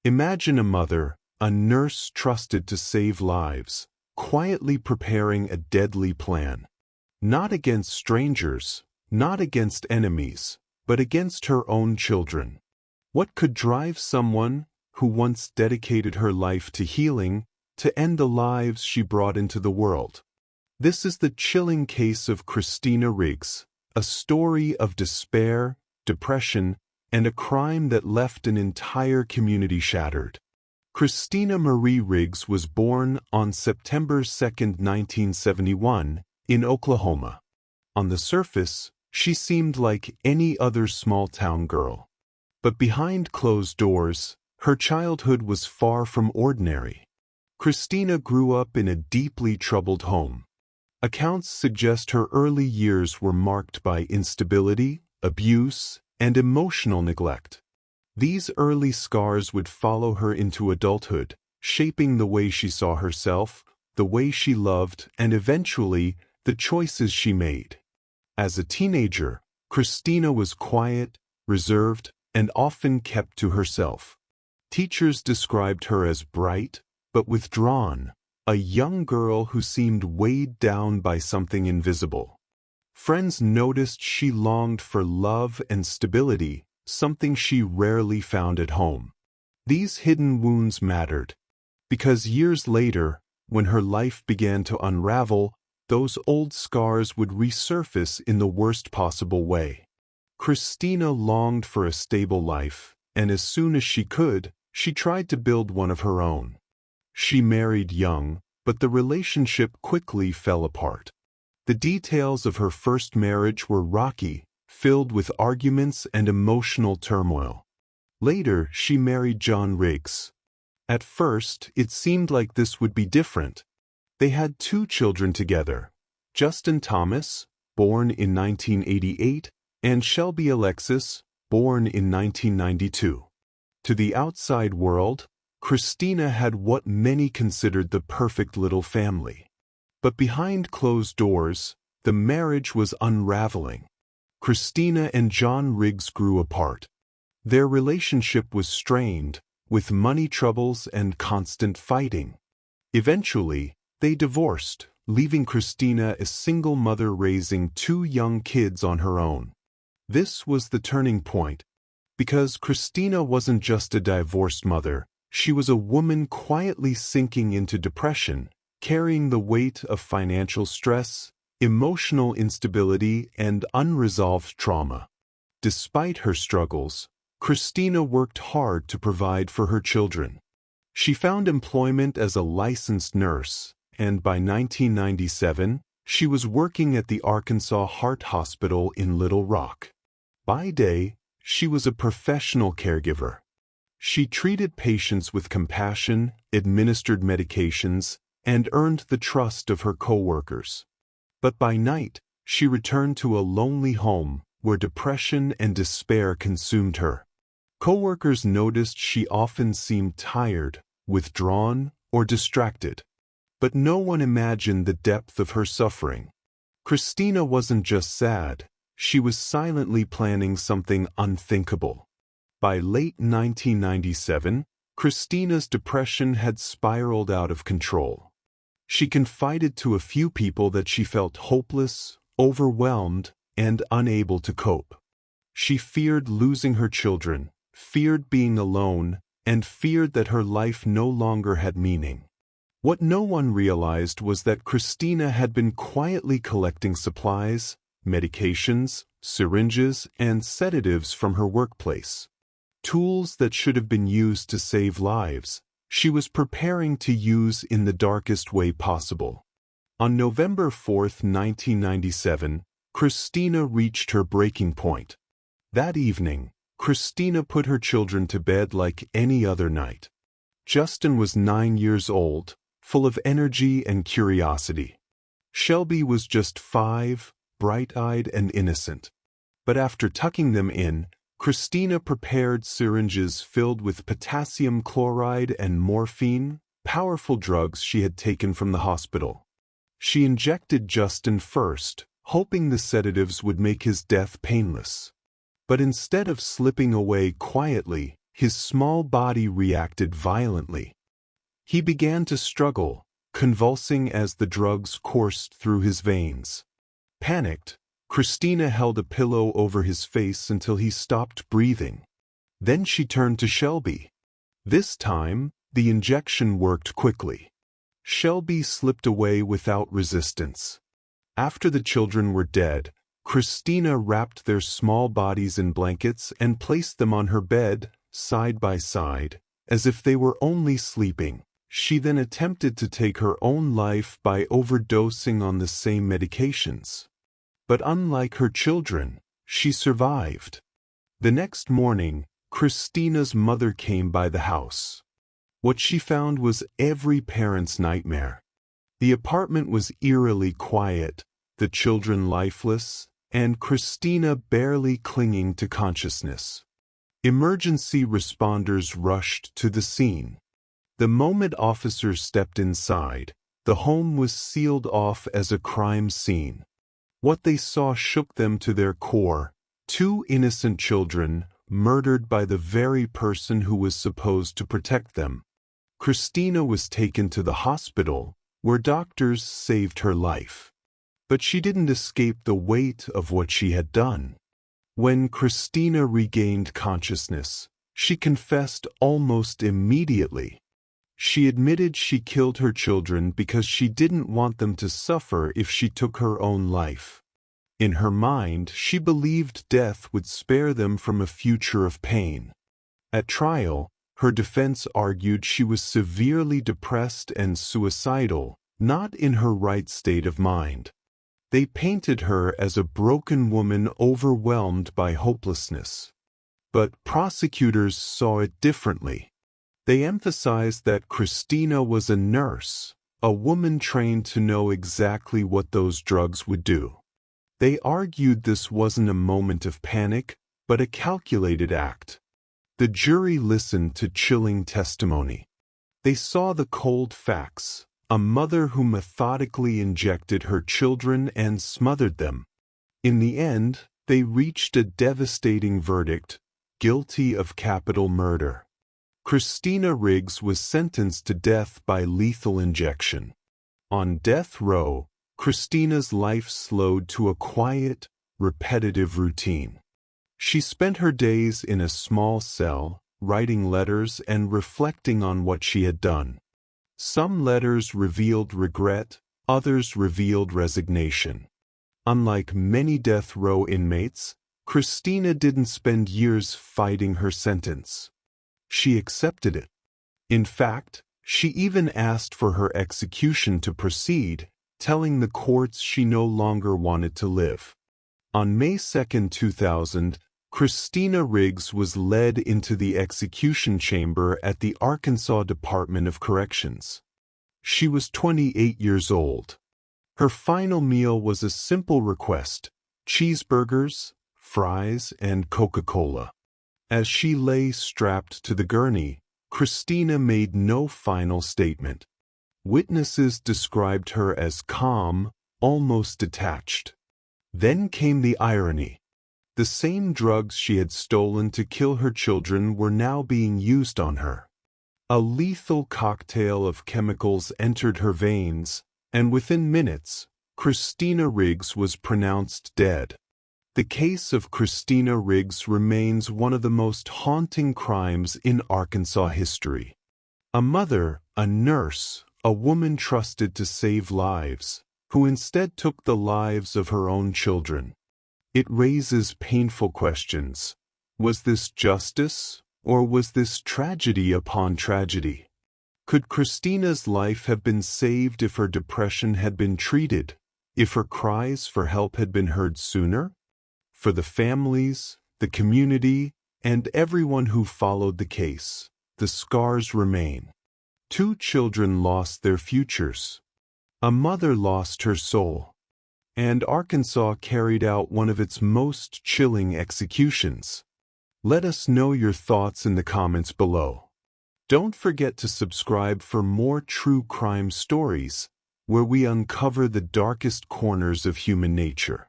Imagine a mother, a nurse trusted to save lives, quietly preparing a deadly plan. Not against strangers, not against enemies, but against her own children. What could drive someone who once dedicated her life to healing to end the lives she brought into the world? This is the chilling case of Christina Riggs, a story of despair, depression, and a crime that left an entire community shattered. Christina Marie Riggs was born on September 2, 1971, in Oklahoma. On the surface, she seemed like any other small-town girl. But behind closed doors, her childhood was far from ordinary. Christina grew up in a deeply troubled home. Accounts suggest her early years were marked by instability, abuse, and emotional neglect. These early scars would follow her into adulthood, shaping the way she saw herself, the way she loved, and eventually, the choices she made. As a teenager, Christina was quiet, reserved, and often kept to herself. Teachers described her as bright, but withdrawn, a young girl who seemed weighed down by something invisible. Friends noticed she longed for love and stability, something she rarely found at home. These hidden wounds mattered, because years later, when her life began to unravel, those old scars would resurface in the worst possible way. Christina longed for a stable life, and as soon as she could, she tried to build one of her own. She married young, but the relationship quickly fell apart. The details of her first marriage were rocky, filled with arguments and emotional turmoil. Later, she married John Riggs. At first, it seemed like this would be different. They had 2 children together, Justin Thomas, born in 1988, and Shelby Alexis, born in 1992. To the outside world, Christina had what many considered the perfect little family. But behind closed doors, the marriage was unraveling. Christina and John Riggs grew apart. Their relationship was strained, with money troubles and constant fighting. Eventually, they divorced, leaving Christina a single mother raising 2 young kids on her own. This was the turning point, because Christina wasn't just a divorced mother, she was a woman quietly sinking into depression, carrying the weight of financial stress, emotional instability, and unresolved trauma. Despite her struggles, Christina worked hard to provide for her children. She found employment as a licensed nurse, and by 1997, she was working at the Arkansas Heart Hospital in Little Rock. By day, she was a professional caregiver. She treated patients with compassion, administered medications, and earned the trust of her coworkers. But by night, she returned to a lonely home where depression and despair consumed her. Coworkers noticed she often seemed tired, withdrawn, or distracted. But no one imagined the depth of her suffering. Christina wasn't just sad, she was silently planning something unthinkable. By late 1997, Christina's depression had spiraled out of control. She confided to a few people that she felt hopeless, overwhelmed, and unable to cope. She feared losing her children, feared being alone, and feared that her life no longer had meaning. What no one realized was that Christina had been quietly collecting supplies, medications, syringes, and sedatives from her workplace. Tools that should have been used to save lives, she was preparing to use in the darkest way possible. On November 4, 1997, Christina reached her breaking point. That evening, Christina put her children to bed like any other night. Justin was 9 years old, full of energy and curiosity. Shelby was just 5, bright-eyed and innocent. But after tucking them in, Christina prepared syringes filled with potassium chloride and morphine, powerful drugs she had taken from the hospital. She injected Justin first, hoping the sedatives would make his death painless. But instead of slipping away quietly, His small body reacted violently. He began to struggle, convulsing as the drugs coursed through his veins. Panicked, Christina held a pillow over his face until he stopped breathing. Then she turned to Shelby. This time, the injection worked quickly. Shelby slipped away without resistance. After the children were dead, Christina wrapped their small bodies in blankets and placed them on her bed, side by side, as if they were only sleeping. She then attempted to take her own life by overdosing on the same medications. But unlike her children, she survived. The next morning, Christina's mother came by the house. What she found was every parent's nightmare. The apartment was eerily quiet, the children lifeless, and Christina barely clinging to consciousness. Emergency responders rushed to the scene. The moment officers stepped inside, the home was sealed off as a crime scene. What they saw shook them to their core: 2 innocent children, murdered by the very person who was supposed to protect them. Christina was taken to the hospital, where doctors saved her life. But she didn't escape the weight of what she had done. When Christina regained consciousness, she confessed almost immediately. She admitted she killed her children because she didn't want them to suffer if she took her own life. In her mind, she believed death would spare them from a future of pain. At trial, her defense argued she was severely depressed and suicidal, not in her right state of mind. They painted her as a broken woman overwhelmed by hopelessness. But prosecutors saw it differently. They emphasized that Christina was a nurse, a woman trained to know exactly what those drugs would do. They argued this wasn't a moment of panic, but a calculated act. The jury listened to chilling testimony. They saw the cold facts: a mother who methodically injected her children and smothered them. In the end, they reached a devastating verdict: guilty of capital murder. Christina Riggs was sentenced to death by lethal injection. On death row, Christina's life slowed to a quiet, repetitive routine. She spent her days in a small cell, writing letters and reflecting on what she had done. Some letters revealed regret, others revealed resignation. Unlike many death row inmates, Christina didn't spend years fighting her sentence. She accepted it. In fact, she even asked for her execution to proceed, telling the courts she no longer wanted to live. On May 2, 2000, Christina Riggs was led into the execution chamber at the Arkansas Department of Corrections. She was 28 years old. Her final meal was a simple request: cheeseburgers, fries, and Coca-Cola. As she lay strapped to the gurney, Christina made no final statement. Witnesses described her as calm, almost detached. Then came the irony. The same drugs she had stolen to kill her children were now being used on her. A lethal cocktail of chemicals entered her veins, and within minutes, Christina Riggs was pronounced dead. The case of Christina Riggs remains one of the most haunting crimes in Arkansas history. A mother, a nurse, a woman trusted to save lives, who instead took the lives of her own children. It raises painful questions. Was this justice, or was this tragedy upon tragedy? Could Christina's life have been saved if her depression had been treated, if her cries for help had been heard sooner? For the families, the community, and everyone who followed the case, the scars remain. 2 children lost their futures. A mother lost her soul. And Arkansas carried out one of its most chilling executions. Let us know your thoughts in the comments below. Don't forget to subscribe for more true crime stories, where we uncover the darkest corners of human nature.